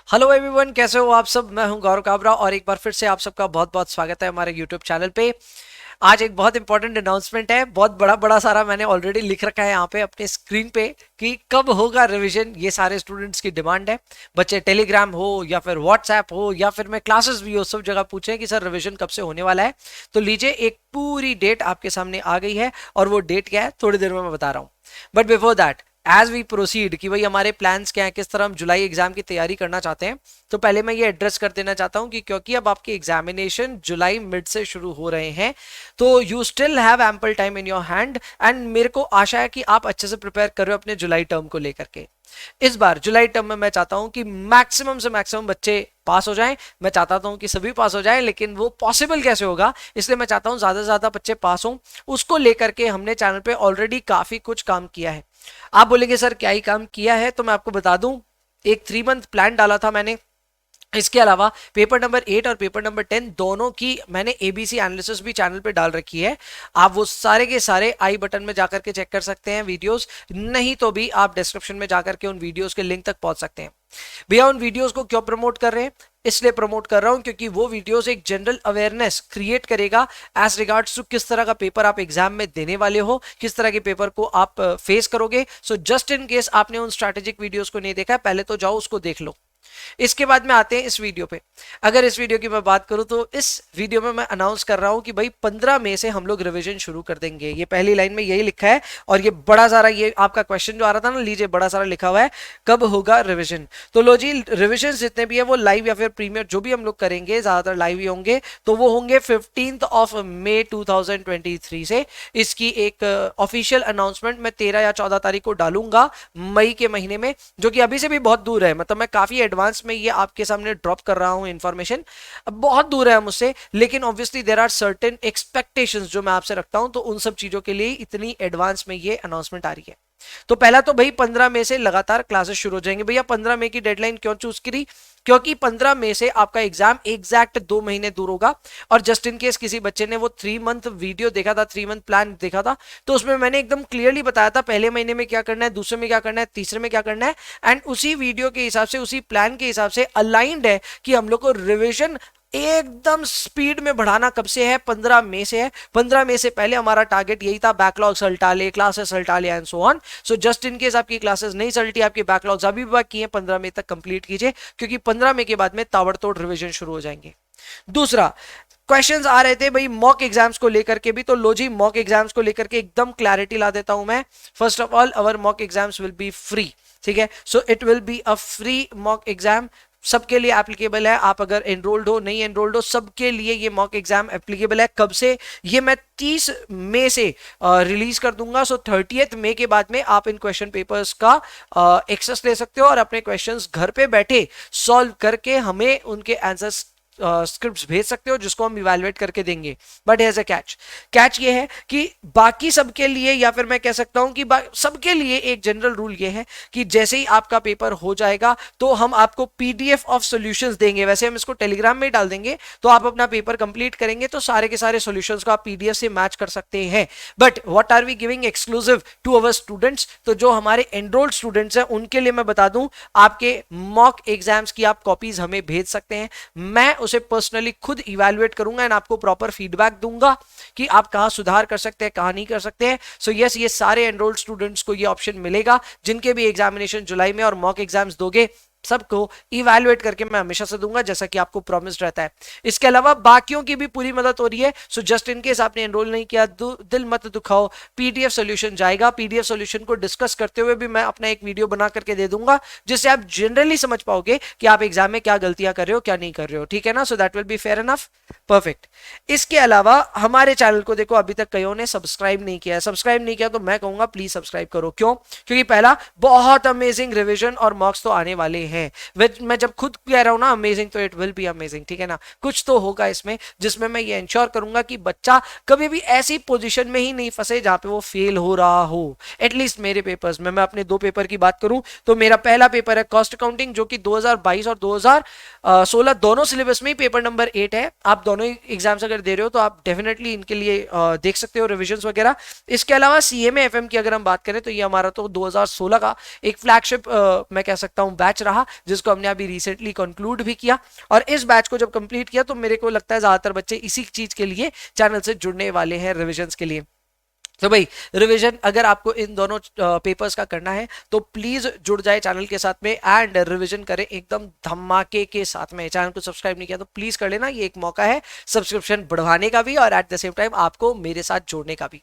Hello everyone, कैसे हो आप सब। मैं हूं गौरव काबरा और एक बार फिर से आप सबका बहुत बहुत स्वागत है हमारे यूट्यूब चैनल पे। आज एक बहुत इंपॉर्टेंट अनाउंसमेंट है, बहुत बड़ा बड़ा सारा मैंने ऑलरेडी लिख रखा है यहाँ पे अपने स्क्रीन पे कि कब होगा रिवीजन। ये सारे स्टूडेंट्स की डिमांड है। बच्चे टेलीग्राम हो या फिर व्हाट्सएप हो या फिर मैं क्लासेस भी हो, सब जगह पूछे कि सर रिवीजन कब से होने वाला है। तो लीजिए, एक पूरी डेट आपके सामने आ गई है और वो डेट क्या है थोड़ी देर में मैं बता रहा हूँ। But before that, as we proceed कि भाई हमारे प्लान्स क्या हैं, किस तरह हम जुलाई एग्जाम की तैयारी करना चाहते हैं, तो पहले मैं ये एड्रेस कर देना चाहता हूं कि क्योंकि अब आपके एग्जामिनेशन जुलाई मिड से शुरू हो रहे हैं, तो you still have ample time in your hand and मेरे को आशा है कि आप अच्छे से प्रिपेयर कर रहे हो अपने जुलाई टर्म को लेकर के। इस बार जुलाई टर्म में मैं चाहता हूं कि मैक्सिमम से मैक्सिमम बच्चे पास हो जाएं। मैं चाहता हूं कि सभी पास हो जाएं, लेकिन वो पॉसिबल कैसे होगा, इसलिए मैं चाहता हूं ज्यादा से ज्यादा बच्चे पास हों। उसको लेकर के हमने चैनल पे ऑलरेडी काफी कुछ काम किया है। आप बोलेंगे सर क्या ही काम किया है, तो मैं आपको बता दूं, एक 3 मंथ प्लान डाला था मैंने। इसके अलावा पेपर नंबर 8 और पेपर नंबर 10 दोनों की मैंने एबीसी एनालिसिस भी चैनल पे डाल रखी है। आप वो सारे के सारे आई बटन में जाकर के चेक कर सकते हैं वीडियोस, नहीं तो भी आप डिस्क्रिप्शन में जाकर के उन वीडियोस के लिंक तक पहुंच सकते हैं। भैया उन वीडियोस को क्यों प्रमोट कर रहे हैं, इसलिए प्रमोट कर रहा हूं क्योंकि वो वीडियोस एक जनरल अवेयरनेस क्रिएट करेगा एज रिगार्ड्स टू किस तरह का पेपर आप एग्जाम में देने वाले हो, किस तरह के पेपर को आप फेस करोगे। सो जस्ट इन केस आपने उन स्ट्रैटेजिक वीडियोस को नहीं देखा है, पहले तो जाओ उसको देख लो। इसके बाद में आते हैं इस वीडियो पे। अगर इस वीडियो की मैं बात करूं तो इस वीडियो में मैं अनाउंस कर रहा हूं कि भाई 15 मई से हम लोग रिवीजन शुरू कर देंगे। ये पहली लाइन में यही लिखा है और ये बड़ा सारा, ये आपका क्वेश्चन जो आ रहा था ना, लीजिए बड़ा सारा लिखा हुआ है कब होगा रिवीजन। तो लो जी, रिवीजन जितने भी है वो लाइव या फिर प्रीमियर जो भी हम लोग करेंगे, ज्यादातर लाइव ही होंगे, तो वो होंगे 15 मई 2023 से। इसकी एक ऑफिशियल अनाउंसमेंट मैं 13 या 14 तारीख को डालूंगा मई के महीने में, जो कि अभी से भी बहुत दूर है। मतलब मैं काफी एडवांस में ये आपके सामने ड्रॉप कर रहा हूं इन्फॉर्मेशन, बहुत दूर है मुझसे, लेकिन obviously there are certain expectations जो मैं आपसे रखता हूं, तो उन सब चीजों के लिए इतनी एडवांस में ये अनाउंसमेंट आ रही है। तो पहला तो भाई 15 मई से लगातार क्लासेस शुरू हो जाएंगे। भैया 15 मई की डेडलाइन क्यों चूज करी, क्योंकि 15 मई से आपका एग्जाम एग्जैक्ट 2 महीने दूर होगा। और जस्ट इन केस किसी बच्चे ने वो 3 मंथ वीडियो देखा था, 3 मंथ प्लान देखा था, तो उसमें मैंने एकदम क्लियरली बताया था पहले महीने में क्या करना है, दूसरे में क्या करना है, तीसरे में क्या करना है। एंड उसी वीडियो के हिसाब से, उसी प्लान के हिसाब से अलाइंड है कि हम लोग को रिविजन एकदम स्पीड में बढ़ाना कब से है, 15 मई से है। 15 मई से पहले हमारा टारगेट यही था, बैकलॉग्स हटा ले, क्लासेस हटा ले and so on. So just in case आपकी क्लासेस नहीं चलती, आपके बैकलॉग्स अभी भी बाकी हैं, 15 मई तक कंप्लीट कीजिए, क्योंकि 15 मई के बाद में ताबड़तोड़ रिवीजन शुरू हो जाएंगे। दूसरा, क्वेश्चंस आ रहे थे भाई मॉक एग्जाम्स को लेकर के भी, तो लो जी मॉक एग्जाम्स को लेकर के एकदम क्लैरिटी ला देता हूं मैं। First of all, our mock exams will be free, ठीक है। So it will be a free mock exam, सबके लिए एप्लीकेबल है। आप अगर एनरोल्ड हो, नहीं एनरोल्ड हो, सबके लिए ये मॉक एग्जाम एप्लीकेबल है। कब से, ये मैं 30 मई से रिलीज कर दूंगा। सो 30 मई के बाद में आप इन क्वेश्चन पेपर्स का एक्सेस ले सकते हो और अपने क्वेश्चंस घर पे बैठे सॉल्व करके हमें उनके आंसर्स स्क्रिप्ट्स भेज सकते हो, जिसको हम इवैल्यूएट करके देंगे। But has a catch, catch ये है कि बाकी सबके लिए, या फिर मैं कह सकता हूं कि सबके लिए एक जनरल रूल ये है कि जैसे ही आपका पेपर हो जाएगा तो हम आपको पीडीएफ ऑफ सॉल्यूशंस देंगे। वैसे हम इसको टेलीग्राम में डाल देंगे, तो आप अपना पेपर कंप्लीट करेंगे तो सारे के सारे सॉल्यूशंस को आप पीडीएफ से मैच कर सकते हैं। But what are we giving exclusive to our students, तो जो हमारे एनरोल्ड स्टूडेंट्स हैं उनके लिए मैं बता दूं, आपके मॉक एग्जाम्स की आप कॉपीज हमें भेज सकते हैं। मैं उसे पर्सनली खुद इवैल्यूएट करूंगा एंड आपको प्रॉपर फीडबैक दूंगा कि आप कहां सुधार कर सकते हैं, कहां नहीं कर सकते हैं। सो यस, ये सारे एनरोल्ड स्टूडेंट्स को ये ऑप्शन मिलेगा, जिनके भी एग्जामिनेशन जुलाई में और मॉक एग्जाम्स दोगे, सबको इवैल्यूएट करके मैं हमेशा से दूंगा, जैसा कि आपको प्रॉमिस रहता है। इसके अलावा बाकियों की भी पूरी मदद हो रही है। सो जस्ट इन केस आपने एनरोल नहीं किया, दिल मत दुखाओ, पीडीएफ सॉल्यूशन जाएगा। पीडीएफ सॉल्यूशन को डिस्कस करते हुए भी मैं अपना एक वीडियो बना करके दे दूंगा, जिससे आप जनरली समझ पाओगे कि आप एग्जाम में क्या गलतियां कर रहे हो, क्या नहीं कर रहे हो, ठीक है ना। So that will be fair enough, perfect. इसके अलावा हमारे चैनल को देखो, अभी तक कईयों ने सब्सक्राइब नहीं किया है। सब्सक्राइब नहीं किया तो मैं कहूंगा प्लीज सब्सक्राइब करो। क्यों? क्योंकि पहला, बहुत अमेजिंग रिविजन और मॉक्स तो आने वाले हैं। मैं जब खुद कह रहा हूं ना अमेजिंग, तो इट विल बी अमेजिंग, ठीक है ना। कुछ तो होगा इसमें जिसमें मैं ये इंश्योर करूंगा कि बच्चा कभी भी ऐसी पोजीशन में ही नहीं फंसे जहां पे वो फेल हो रहा हो। एटलीस्ट मेरे पेपर्स में, मैं अपने 2 पेपर की बात करूं तो मेरा पहला पेपर है कॉस्ट अकाउंटिंग, जो कि 2022 और 2016 दोनों सिलेबस में ही पेपर नंबर 8 है। आप दोनों एग्जाम्स अगर दे रहे हो तो आप डेफिनेटली इनके लिए देख सकते हो रिविजन वगैरह। इसके अलावा सीएमए एफएम की अगर हम बात करें तो ये हमारा तो 2016 का एक फ्लैगशिप मैं कह सकता हूं बैच रहा, था, जिसको हमने अभी रिसेंटली कंक्लूड भी किया। और इस बैच को जब कंप्लीट किया तो मेरे को लगता है ज्यादातर बच्चे इसी चीज के लिए चैनल से जुड़ने वाले हैं, रिविजन्स के लिए। तो भाई रिवीजन अगर आपको इन दोनों पेपर्स का करना है तो प्लीज जुड़ जाए चैनल के साथ में एंड रिवीजन करें एकदम धमाके के साथ में। चैनल को सब्सक्राइब नहीं किया तो प्लीज कर लेना, ये एक मौका है सब्सक्रिप्शन बढ़वाने का भी और एट द सेम टाइम आपको मेरे साथ जोड़ने का भी।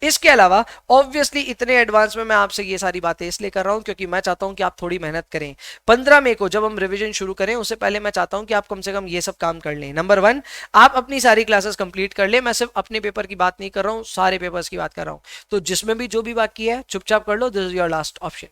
इसके अलावा ऑब्वियसली इतने एडवांस में मैं आपसे ये सारी बातें इसलिए कर रहा हूं क्योंकि मैं चाहता हूं कि आप थोड़ी मेहनत करें। 15 मई को जब हम रिवीजन शुरू करें उससे पहले मैं चाहता हूं कि आप कम से कम ये सब काम कर लें। नंबर 1, आप अपनी सारी क्लासेस कंप्लीट कर ले। मैं सिर्फ अपने पेपर की बात नहीं कर रहा हूं, सारे पेपर्स की बात कर रहा हूं। तो जिसमें भी जो भी बाकी है चुपचाप कर लो, this is your last option.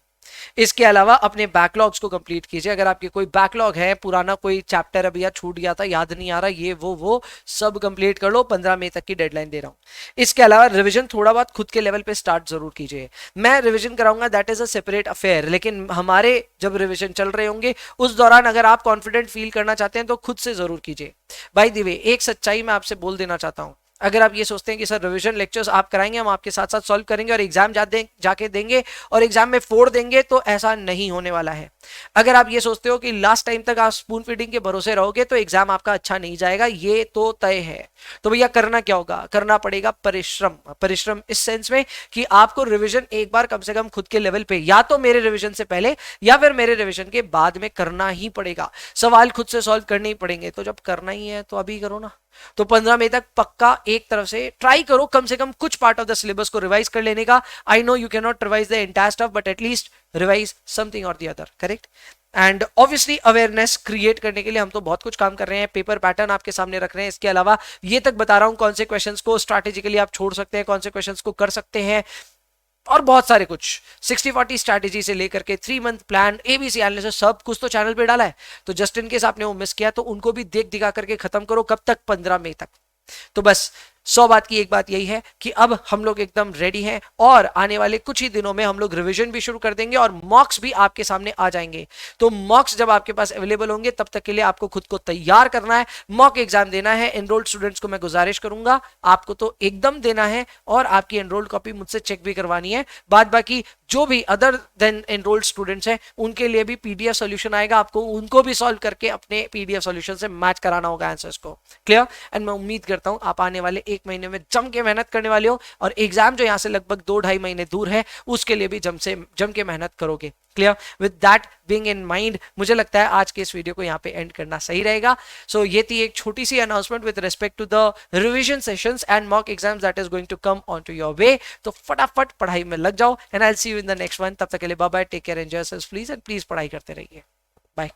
इसके अलावा अपने बैकलॉग्स को कंप्लीट कीजिए। अगर आपके कोई बैकलॉग है, पुराना कोई चैप्टर अभी या छूट गया था, याद नहीं आ रहा, ये वो सब कंप्लीट कर लो। 15 मई तक की डेडलाइन दे रहा हूं। इसके अलावा रिवीजन थोड़ा बहुत खुद के लेवल पे स्टार्ट जरूर कीजिए। मैं रिवीजन कराऊंगा, that is a separate affair, लेकिन हमारे जब रिवीजन चल रहे होंगे उस दौरान अगर आप कॉन्फिडेंट फील करना चाहते हैं तो खुद से जरूर कीजिए। बाय द वे एक सच्चाई मैं आपसे बोल देना चाहता हूं, अगर आप ये सोचते हैं कि सर रिवीजन लेक्चर्स आप कराएंगे, हम आपके साथ साथ सॉल्व करेंगे और एग्जाम जाके देंगे और एग्जाम में फोड़ देंगे, तो ऐसा नहीं होने वाला है। अगर आप ये सोचते हो कि लास्ट टाइम तक आप स्पून फीडिंग के भरोसे रहोगे तो एग्जाम आपका अच्छा नहीं जाएगा, ये तो तय है। तो भैया करना क्या होगा? करना पड़ेगा परिश्रम। परिश्रम इस सेंस में कि आपको रिवीजन एक बार कम से कम खुद के लेवल पे या तो मेरे रिवीजन से पहले या फिर मेरे रिवीजन के बाद में करना ही पड़ेगा। सवाल खुद से सॉल्व करने ही पड़ेंगे, तो जब करना ही है तो अभी करो ना। तो 15 मई तक पक्का एक तरफ से ट्राई करो कम से कम कुछ पार्ट ऑफ द सिलेबस को रिवाइज कर लेने का। I know you can not revise the entire stuff, but at least revise something और the other, correct. And obviously awareness create करने के लिए हम तो बहुत कुछ काम कर रहे हैं, पेपर पैटर्न आपके सामने रख रहे हैं। इसके अलावा ये तक बता रहा हूं कौन से क्वेश्चंस को स्ट्रैटेजिकली आप छोड़ सकते हैं, कौन से क्वेश्चंस को कर सकते हैं, और बहुत सारे कुछ 60-40 स्ट्रैटेजी से लेकर के 3 मंथ प्लान, एबीसी एनालिसिस, सब कुछ तो चैनल पे डाला है। तो जस्ट इन केस आपने वो मिस किया तो उनको भी देख दिखा करके खत्म करो। कब तक? 15 मई तक। तो बस 100 बात की एक बात यही है कि अब हम लोग एकदम रेडी हैं और आने वाले कुछ ही दिनों में हम लोग रिवीजन भी शुरू कर देंगे और मॉक्स भी आपके सामने आ जाएंगे। तो मॉक्स जब आपके पास अवेलेबल होंगे तब तक के लिए आपको खुद को तैयार करना है, मॉक एग्जाम देना है। एनरोल्ड स्टूडेंट्स को मैं गुजारिश करूंगा आपको तो एकदम देना है और आपकी एनरोल्ड कॉपी मुझसे चेक भी करवानी है। बाद बाकी जो भी अदर देन एनरोल्ड स्टूडेंट्स हैं उनके लिए भी पीडीएफ सॉल्यूशन आएगा, आपको उनको भी सॉल्व करके अपने पीडीएफ सॉल्यूशन से मैच कराना होगा आंसर्स को। क्लियर? एंड मैं उम्मीद करता हूं आप आने वाले 1 महीने में जम के मेहनत करने वाले हो और एग्जाम जो यहां से लगभग 2-2.5 महीने दूर है उसके लिए भी जम के मेहनत करोगे। Clear? With that being in mind मुझे लगता है आज के इस वीडियो को यहाँ पे एंड करना सही रहेगा। सो ये थी एक छोटी सी announcement with respect to the revision sessions and mock exams that is going to come on to your way. तो फटाफट पढ़ाई में लग जाओ and I will see you in the next one. तब तक के लिए bye bye, take care, enjoy yourselves please, and please पढ़ाई करते रहिए। बाय।